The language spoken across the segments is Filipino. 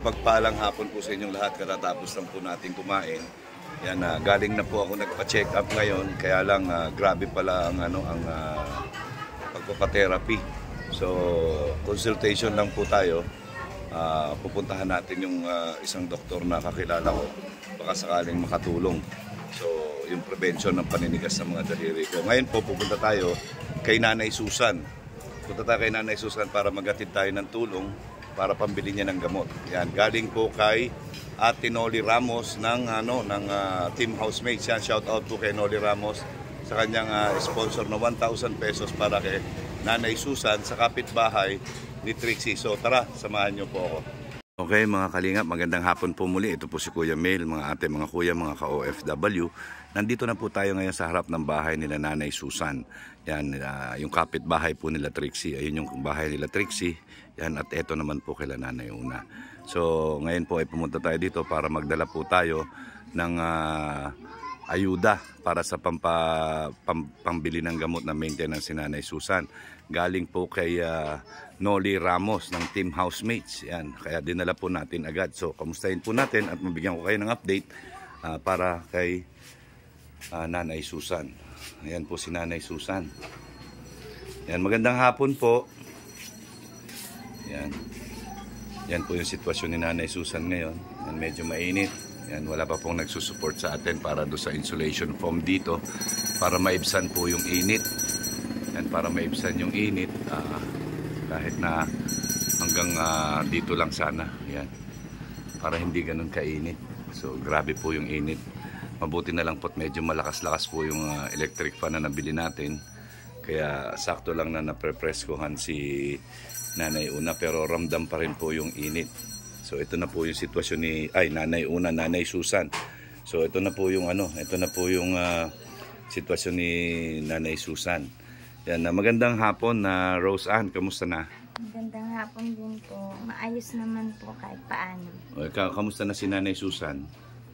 Pagpalang hapon po sa inyong lahat, katatapos lang po natin kumain. Yan, galing na po ako nagpa-check up ngayon, kaya lang grabe pala ang pagpapa-therapy. So, consultation lang po tayo. Pupuntahan natin yung isang doktor na kakilala ko, baka sakaling makatulong. So, yung prevention ng paninigas ng mga daliri ko. Ngayon po, pupunta tayo kay Nanay Susan. Punta tayo kay Nanay Susan para maghatid tayo ng tulong para pambili niya ng gamot. Yan, galing po kay Ate Noli Ramos ng Team Housemates. Yan, shout out po kay Noli Ramos sa kanyang sponsor na 1,000 pesos para kay Nanay Susan sa kapitbahay ni Trixie. So tara, samahan niyo po ako. Okay mga kalingap, magandang hapon po muli. Ito po si Kuya Mel, mga ate, mga kuya, mga ka-OFW. Nandito na po tayo ngayon sa harap ng bahay nila Nanay Susan. Yan, yung kapitbahay po nila Trixie. Ayun yung bahay nila Trixie. Yan, at eto naman po kila Nanay Una. So ngayon po ay pumunta tayo dito para magdala po tayo ng ayuda para sa pambili ng gamot na maintenance si Nanay Susan. Galing po kay Noli Ramos ng Team Housemates. Yan, kaya dinala po natin agad. So kamustahin po natin at mabigyan ko kayo ng update para kay Nanay Susan. Ayan po si Nanay Susan. Yan, magandang hapon po. Yan. Yan po yung sitwasyon ni Nanay Susan ngayon. Yan, medyo mainit. Yan, wala pa pong nagsusupport sa atin para do sa insulation foam dito para maibsan po yung init. Yan, para maibsan yung init kahit na hanggang dito lang sana. Yan. Para hindi ganun kainit. So grabe po yung init. Mabuti na lang po medyo malakas-lakas po yung electric fan na nabili natin. Kaya sakto lang na naprepreskohan si Nanay Una, pero ramdam pa rin po yung init. So ito na po yung sitwasyon ni Nanay Una, Nanay Susan. So ito na po yung sitwasyon ni Nanay Susan. Yan, magandang hapon na Rose Ann, kamusta na? Magandang hapon din po. Maayos naman po kahit paano. O, kamusta na si Nanay Susan?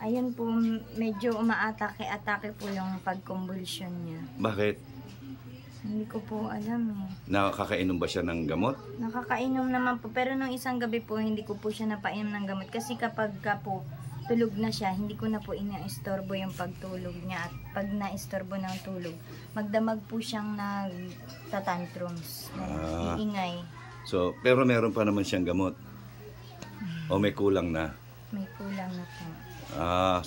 Ayun po, medyo umaatake-atake po yung pagkonvulsyon niya. Bakit? Hindi ko po alam eh. Nakakainom ba siya ng gamot? Nakakainom naman po, pero nung isang gabi po, hindi ko po siya napainom ng gamot. Kasi kapag po tulog na siya, hindi ko na po ina-istorbo yung pagtulog niya. At pag na-istorbo ng tulog, magdamag po siyang nagtatantrums, iingay. So, pero meron pa naman siyang gamot? O may kulang na? May kulang na po.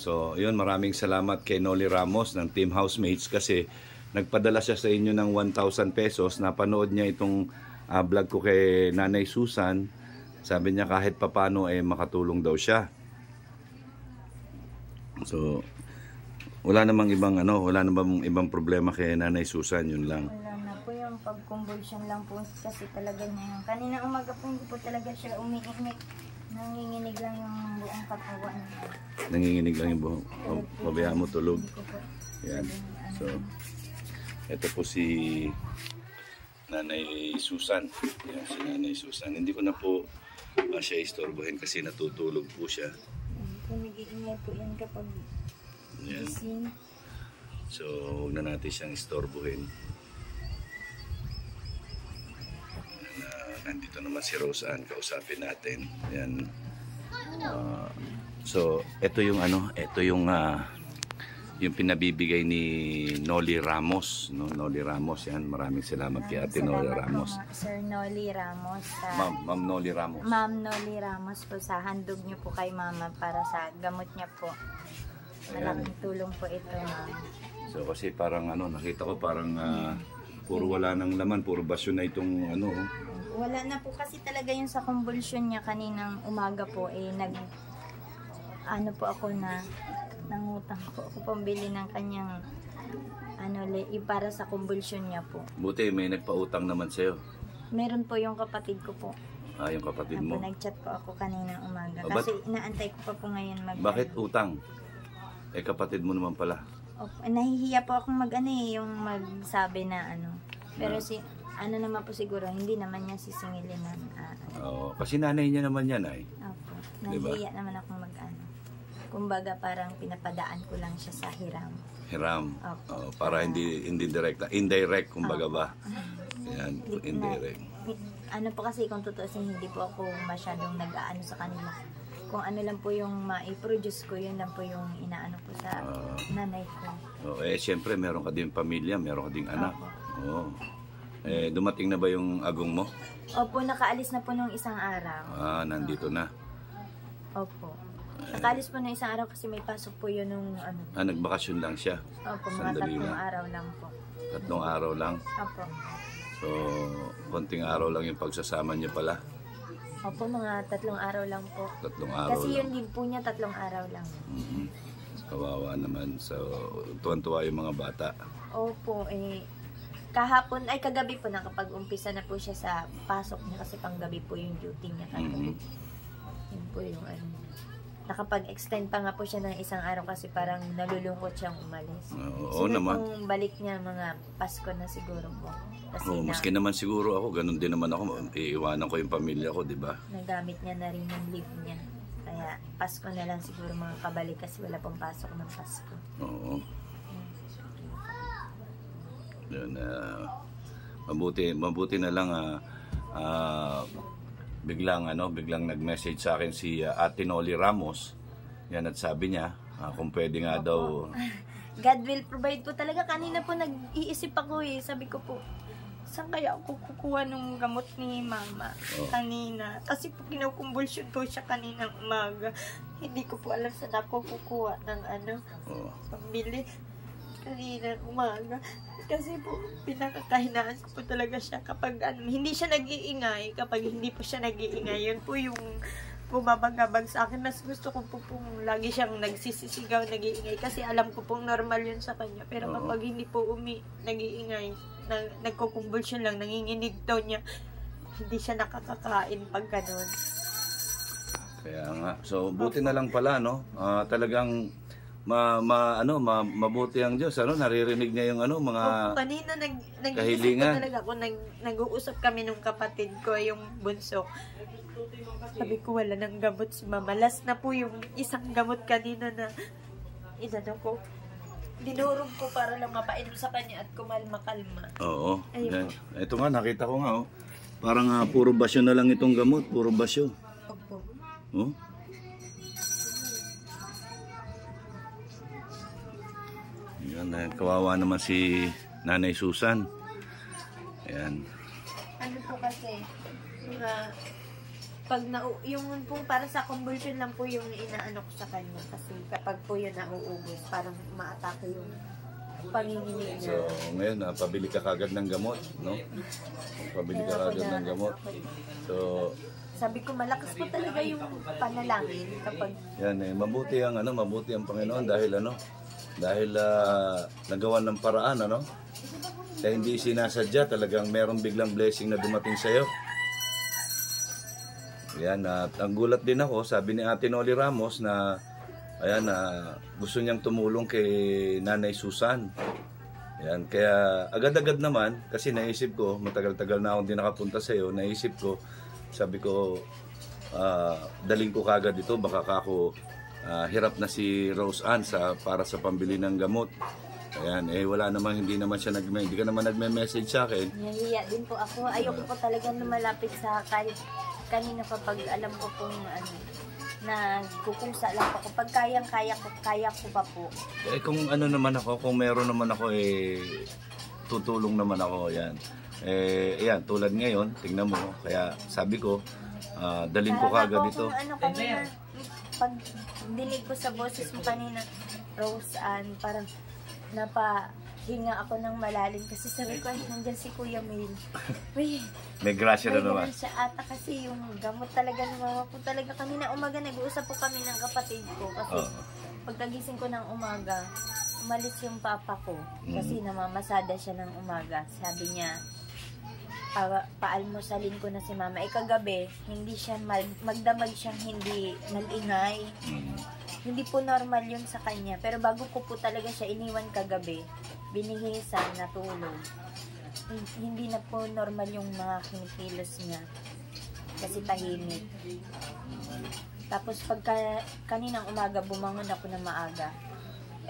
So yun, maraming salamat kay Noli Ramos ng Team Housemates kasi nagpadala siya sa inyo ng 1,000 pesos. Napanood niya itong vlog ko kay Nanay Susan. Sabi niya kahit papano makatulong daw siya. So wala namang ibang problema kay Nanay Susan, yun lang. Wala na po, yung pag-convulsion lang po kasi talaga niya. Kanina umaga po hindi po talaga siya umiinig. Nanginginig lang yung buong katawan. Nanginginig lang yung buong. Pabayaan mo tulog. Yan. So ito po si Nanay Susan. Yan, si Nanay Susan. Hindi ko na po siya istorbohin kasi natutulog po siya. Nag-iingay po yan kapag gising. So huwag na natin siyang istorbohin. Nandito naman si Rose Ann, kausapin natin. Yan. So ito yung yung pinabibigay ni Noli Ramos, no? Noli Ramos, yan. Maraming salamat kay Ate Noli Ramos. Sir Noli Ramos. Ma'am Noli Ramos. Ma'am Noli Ramos po, sa handog niyo po kay Mama para sa gamot niya po. Malaking tulong po ito, Ma'am. So kasi parang nakita ko parang puro wala nang laman, puro basyo na itong Wala na po kasi talaga yung sa convulsion niya kaninang umaga po po ako na nangutang po ako pambili ng kanyang para sa convulsion niya po. Buti may nagpautang naman sa'yo. Meron po yung kapatid ko po. Yung kapatid mo. Nag-chat po ako kaninang umaga. Kasi inaantay ko pa po ngayon Bakit utang? Kapatid mo naman pala. Nahihiya po akong yung magsabi na Pero naman po siguro, hindi naman niya sisingilin na kasi nanay niya naman yan Opo. Nahihiya naman akong kumbaga parang pinapadaan ko lang siya sa hiram. Hiram. Para hindi direkta, indirect kumbaga ba. Yan, indirect. Ano po kasi kung tutuusin, hindi po ako masyadong nag-aano sa kanila. kung ano lang po yung ma-produce ko, yun lang po yung inaano po sa nanay ko. Siyempre, meron ka din pamilya, meron ka din anak. Opo. Oo. Dumating na ba yung agong mo? Opo, nakaalis na po nung isang araw. Nandito na. Opo. Nakaalis po nung isang araw kasi may pasok po yun nung ano. Nagbakasyon lang siya. Opo, mga Sandali 3 lang. araw lang po. 3 araw lang. Opo. So, konting araw lang yung pagsasama niyo pala. Opo, mga 3 araw lang po. 3 araw Kasi lang. yun din po niya 3 araw lang. Kawawa naman. So, tuwan-tuwa yung mga bata. Opo, kahapon, kagabi po nakapag-umpisa na po siya sa pasok niya kasi panggabi po yung duty niya kagabi. Yun po yung ano. Nakapag-extend pa nga po siya ng 1 araw kasi parang nalulungkot siyang umalis. Oo naman. Kung balik niya mga Pasko na siguro po. Kasi Maski naman siguro ako, ganun din naman ako. Iiwanan ko yung pamilya ko, di ba? nagamit niya na rin yung leave niya. Kaya Pasko na lang siguro mga kabalik kasi wala pang pasok ng Pasko. Oo. Yun, mabuti na lang biglang nag-message sa akin si Ate Noli Ramos. Yan, at sabi niya kung pwede nga daw. God will provide po talaga. Kanina po nag-iisip ako sabi ko po, saan kaya ako kukuha ng gamot ni mama kanina? Kasi po kinukumbulsyon po siya kaninang umaga. Hindi ko po alam saan ako kukuha ng pambili kaninang umaga. Kasi po, pinakakahinaan ko po talaga siya kapag hindi siya nag-iingay. Kapag hindi po siya nag-iingay, yun po yung bumabagabag sa akin. Mas gusto ko po pong lagi siyang nagsisisigaw, nag-iingay. Kasi alam ko pong normal yun sa kanya. Pero kapag hindi po nag-iingay, nagkukumbulsyon lang, nanginginig daw niya, hindi siya nakakakain pag ganun. Kaya nga. So, buti na lang pala, no? Talagang mabuti ang Diyos, naririnig niya yung mga kanina kahilingan. Talaga ako, nag-uusap kami nung kapatid ko, yung bunso. Sabi ko, wala nang gamot si mama. Last na po yung isang gamot kanina na ko. Dinurog ko para lang mapainom sa kanya at kumalma-kalma. Oo. Yan. Ito nga, nakita ko nga, parang puro basyo na lang itong gamot, puro basyo. Opo. Oh? Yan, kawawa naman si Nanay Susan. Ayan. Ano po kasi, pag yung pong para sa convulsion lang po yung inaano ko sa kanya. Kasi kapag po yun nauubos, parang umaatake yung panginginig niya. So, ngayon, pabili ka kagad ng gamot, no? Pabili ka kagad ng gamot. So, sabi ko, malakas po talaga yung panalangin kapag... Yan, mabuti ang Panginoon dahil nagawan ng paraan, Kaya hindi sinasadya, talagang merong biglang blessing na dumating sa iyo. Yan, at ang gulat din ako, sabi ni Ate Noli Ramos na gusto niyang tumulong kay Nanay Susan. Yan, kaya agad-agad naman, kasi naisip ko, matagal-tagal na akong di nakapunta sa iyo, naisip ko, sabi ko, daling ko kagad ito, baka ako hirap na si Rose Ann para sa pambili ng gamot. Ayan, wala namang, hindi ka naman nagme-message sa akin. Nahihiya din po ako. Ayoko po talaga na malapit sa kahit kanina kapag alam ko pong nagkukusa lang ako. Pag kaya ko pa po. Kung kung meron naman ako, tutulong naman ako, yan. Ayan, tulad ngayon, tingnan mo, kaya sabi ko, dalhin ko kagad ito. Kanina, pag dinig ko sa boses mo kanina, Rose Ann, parang napahinga ako ng malalim kasi sabi ko, nandyan si Kuya Mail. Uy, may grasya na naman. Siya ata kasi yung gamot talaga ng mama ko talaga. Kanina umaga nag-uusap po kami ng kapatid ko kasi pagkagising ko ng umaga, umalis yung papa ko kasi namamasada siya ng umaga. Sabi niya, paalmusalin ko na si mama. Kagabi, hindi siya magdamag siyang hindi nag-ingay. Hindi po normal yun sa kanya. Pero bago ko po talaga siya iniwan kagabi, binihisan, natulog. Hindi na po normal yung mga kinikilos niya. Kasi tahimik. Tapos kaninang umaga, bumangon ako na maaga.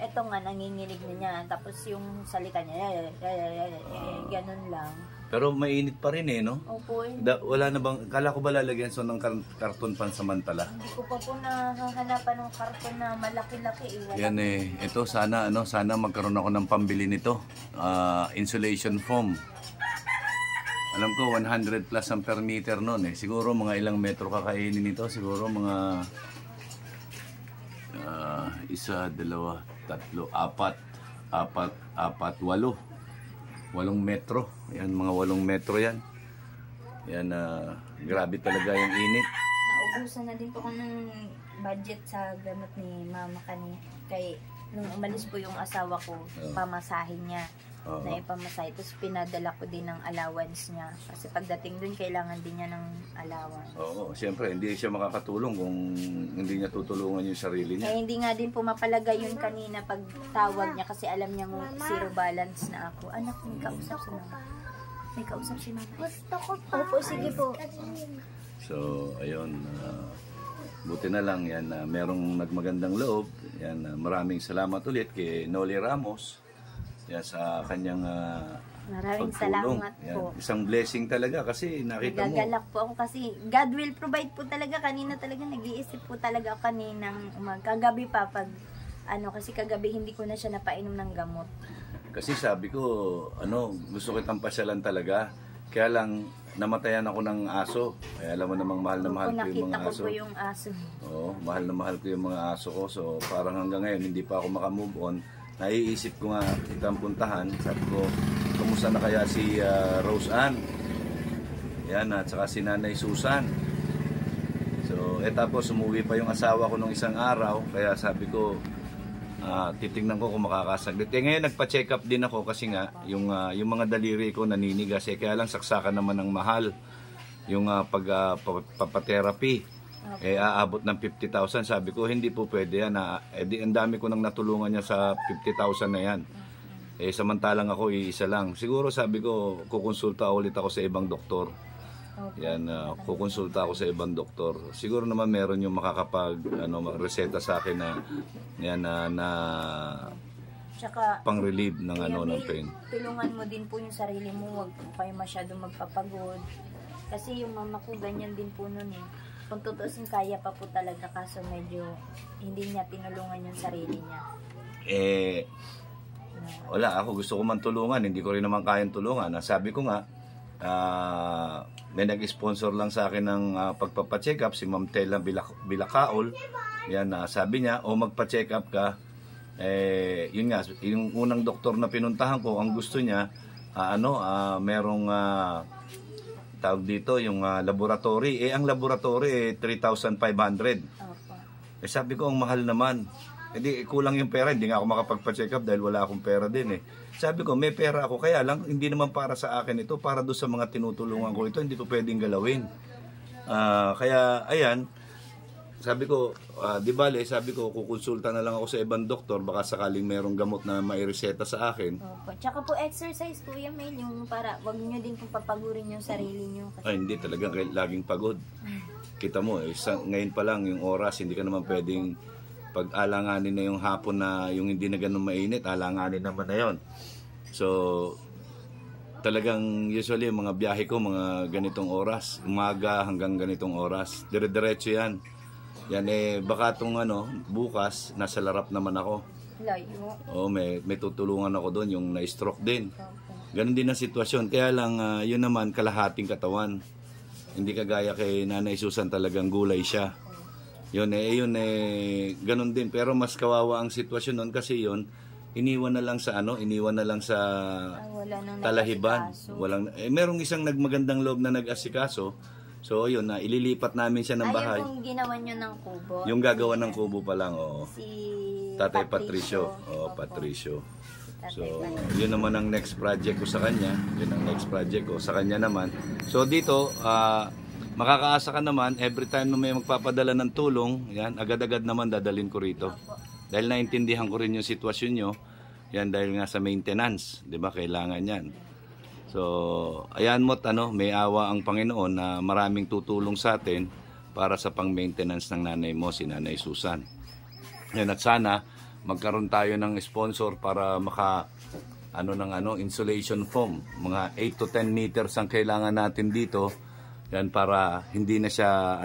Eto nga, nanginginig na niya. Tapos yung salita niya, ganun lang. Pero mainit pa rin eh, no? Opo, eh. Wala na bang, kala ko ba lalagyan so ng karton pansamantala? Hindi ko pa po nahahanapan ng karton na malaki-laki. Eh. Wala. Yan eh, ito sana sana magkaroon ako ng pambili nito. Insulation foam. Alam ko 100 plus ang per meter noon eh. Siguro mga ilang metro kakainin nito, siguro mga 1, 2, 3, 4, 8 metro. Yan, mga 8 metro yan. Yan, grabe talaga yung init. Naubusan na din po ako ng budget sa gamot ni mama kay nung umalis po yung asawa ko, pamasahin niya. Na ipamasahe. Tapos pinadala ko din ng allowance niya. Kasi pagdating dun, kailangan din niya ng allowance. Oo, siyempre, hindi siya makakatulong kung hindi niya tutulungan yung sarili niya. Kaya hindi nga din po mapalagay yun kanina pag tawag niya kasi alam niya zero balance na ako. Anak, may kausap si mama. May kausap si mama. Gusto ko pa. Opo, sige po. So, ayun. Buti na lang yan. Merong nagmagandang loob. Yan, maraming salamat ulit kay Noli Ramos. Yan, sa kanyang maraming pagtulong. Salamat Yan, po. isang blessing talaga kasi nakita mo. Nagagalak po ako kasi God will provide po talaga. Kanina talaga nag-iisip po talaga ako kaninang kagabi pa kasi kagabi hindi ko na siya napainom ng gamot. Kasi sabi ko, gusto kitang pasyalan talaga. Kaya lang, namatayan ako ng aso. Kaya alam mo namang mahal na mahal ko yung mga Nakita ko aso. po yung aso. Oo, mahal na mahal ko yung mga aso ko. So, parang hanggang ngayon, hindi pa ako makamove on. Naiisip ko nga kitang puntahan. Sabi ko, kumusta na kaya si Rose Ann? Yan, at saka si Nanay Susan. So, tapos umuwi pa yung asawa ko nung isang araw. Kaya sabi ko, titingnan ko kung makakasaglit. Ngayon nagpa-check up din ako kasi nga, yung mga daliri ko naninigas. Kaya lang saksakan naman ng mahal. Yung pagpapaterapy. Aabot ng 50,000. Sabi ko, hindi po pwede yan. Ang dami ko nang natulungan niya sa 50,000 na yan. Samantalang ako, iisa lang. Siguro sabi ko, kukonsulta ulit ako sa ibang doktor. Yan, kukonsulta ako sa ibang doktor. Siguro naman meron yung reseta sa akin na yan na Tsaka, pang-relieve ng ng pain. Tulungan mo din po yung sarili mo. Huwag po kayo masyadong magpapagod. Kasi yung mama ko, ganyan din po nun eh. Kung tutusin, kaya pa po talaga kaso medyo hindi niya tinulungan yung sarili niya. Wala, ako gusto ko man tulungan, hindi ko rin naman kayang tulungan. Sabi ko nga, may nag-sponsor lang sa akin ng pagpapacheck up, si Ma'am Tela Bilakaol. Yan, sabi niya, magpa-check up ka. Yun nga, yung unang doktor na pinuntahan ko, ang gusto niya, merong tawag dito, yung laboratory. Ang laboratory, 3,500. Sabi ko, ang mahal naman. Kulang yung pera, hindi nga ako makapagpa-check up dahil wala akong pera din eh. Sabi ko, may pera ako, kaya lang, hindi naman para sa akin ito, para doon sa mga tinutulungan ko ito, hindi ko pwedeng galawin. Kaya, ayan, sabi ko, sabi ko, kukonsulta na lang ako sa ibang doktor, baka sakaling merong gamot na maireseta sa akin. Opo. Tsaka po exercise, Kuya Mel, yung para, wag nyo din pong papagurin yung sarili nyo. Kasi... Hindi, talagang laging pagod. Kita mo, ngayon pa lang yung oras, hindi ka naman pwedeng pag-alanganin na yung hapon na yung hindi na ganun mainit, alanganin naman na yon. So, talagang usually yung mga biyahe ko, mga ganitong oras, umaga hanggang ganitong oras, dire-diretso yan. Yan baka itong bukas, nasa larap naman ako. Layo. May tutulungan ako doon, yung na-stroke din. Ganon din ang sitwasyon. Kaya lang, yun naman, kalahating katawan. Hindi kagaya kay Nanay Susan, talagang gulay siya. Yun ganon din. Pero mas kawawa ang sitwasyon noon kasi yun, iniwan na lang sa Talahiban. Merong isang nagmagandang loob na nag-asikaso. So, yun, ililipat namin siya ng bahay. Yung ginawa nyo ng kubo? Yung gagawa ng kubo pa lang, oo. Si Tatay Patricio. Patricio. So, yun naman ang next project ko sa kanya. Yun ang next project ko sa kanya naman. So, dito, makakaasa ka naman, every time na may magpapadala ng tulong, yan, agad-agad naman dadalhin ko rito. Dahil naintindihan ko rin yung sitwasyon nyo, yan, dahil nga sa maintenance, di ba, kailangan yan. So, ayan mo't may awa ang Panginoon na maraming tutulong sa atin para sa pang-maintenance ng nanay mo, si Nanay Susan. Yan, at sana magkaroon tayo ng sponsor para insulation foam. Mga 8 to 10 meters ang kailangan natin dito. Yan para hindi na siya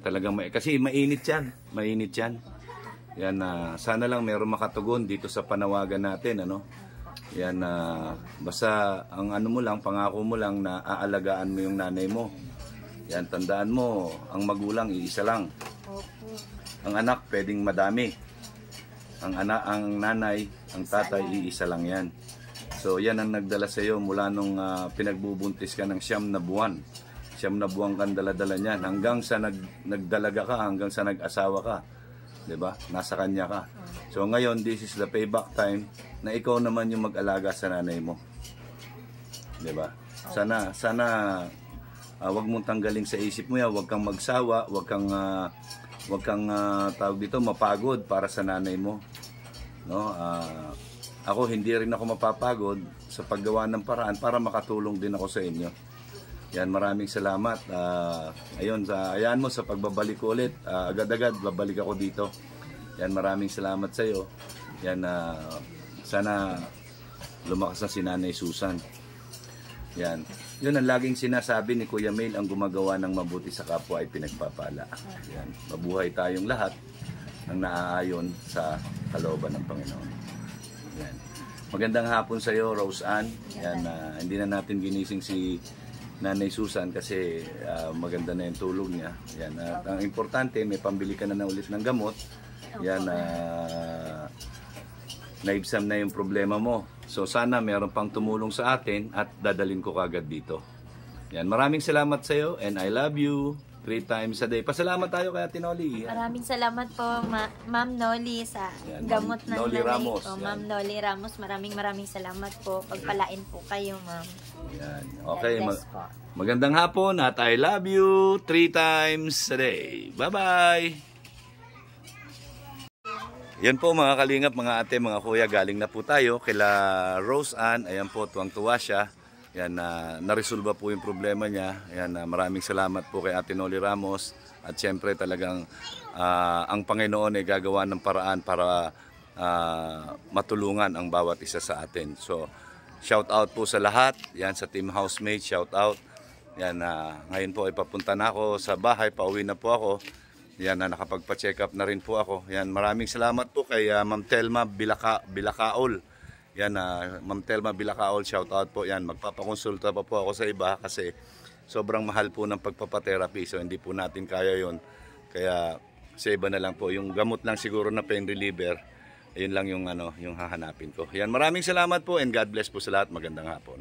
talagang kasi mainit yan. Mainit yan. Yan sana lang meron makatugon dito sa panawagan natin Yan basta ang mo lang, pangako mo lang na aalagaan mo yung nanay mo. Yan, tandaan mo, ang magulang iisa lang. Ang anak pwedeng madami. Ang nanay, ang tatay iisa lang yan. So yan ang nagdala sa iyo mula nung pinagbubuntis ka ng 9 na buwan. 9 na buwan kang dala-dala niyan hanggang sa nagdalaga ka, hanggang sa nag-asawa ka. 'Di ba? Nasa kanya ka. So ngayon, this is the payback time na ikaw naman yung mag-alaga sa nanay mo. 'Di ba? Sana wag mong tanggalin sa isip mo yan, wag kang magsawa, wag kang tawag dito mapagod para sa nanay mo. Ako hindi rin ako mapapagod sa paggawa ng paraan para makatulong din ako sa inyo. Yan, maraming salamat. Ayaan mo sa pagbabalik ko ulit. Agad-agad babalik ako dito. Yan, maraming salamat sa iyo. Yan, sana lumakas na si Nanay Susan. Yan. Yun ang laging sinasabi ni Kuya Mail, ang gumagawa ng mabuti sa kapwa ay pinagpapala. Yan. Mabuhay tayong lahat ng naaayon sa kalooban ng Panginoon. Yan. Magandang hapon sa iyo, Rose Ann. Yan, hindi na natin ginising si Nanay Susan kasi maganda na yung tulog niya. Yan, ang importante, may pambili ka na ulit ng gamot. Yan, naibsam na yung problema mo. So sana meron pang tumulong sa atin at dadalhin ko kagad dito. Yan, maraming salamat sa iyo and I love you 3 times a day. Pasalamat tayo kay Ate Noli. Maraming salamat po, Ma'am Noli, sa gamot ng Noli nanay Ramos. ko. Ma'am Noli Ramos, maraming salamat po. Pagpalain po kayo, Ma'am. Yan. Okay, God bless po. magandang hapon at I love you 3 times a day. Bye-bye! Yan po mga kalingap, mga ate, mga kuya, galing na po tayo kila Rose Ann. Ayan po, tuwang-tuwa siya. Yan, naresolba po yung problema niya. Yan, maraming salamat po kay Ate Noli Ramos. At syempre talagang ang Panginoon ay gagawa ng paraan para matulungan ang bawat isa sa atin. So, shout out po sa lahat. Yan, sa team housemate, shout out. Yan, ngayon po ay papunta na ako sa bahay, pauwi na po ako. Yan, nakapagpa-check up na rin po ako. Yan, maraming salamat po kay Ma'am Telma Bilakaol. Yan, Ma'am Telma Bilakaol, shout out po. Yan, magpapakonsulta pa po ako sa iba kasi sobrang mahal po ng pagpapatherapy. So hindi po natin kaya yon. Kaya sa iba na lang po. Yung gamot lang siguro na pain reliever, ayun lang yung hahanapin ko. Yan, maraming salamat po and God bless po sa lahat. Magandang hapon.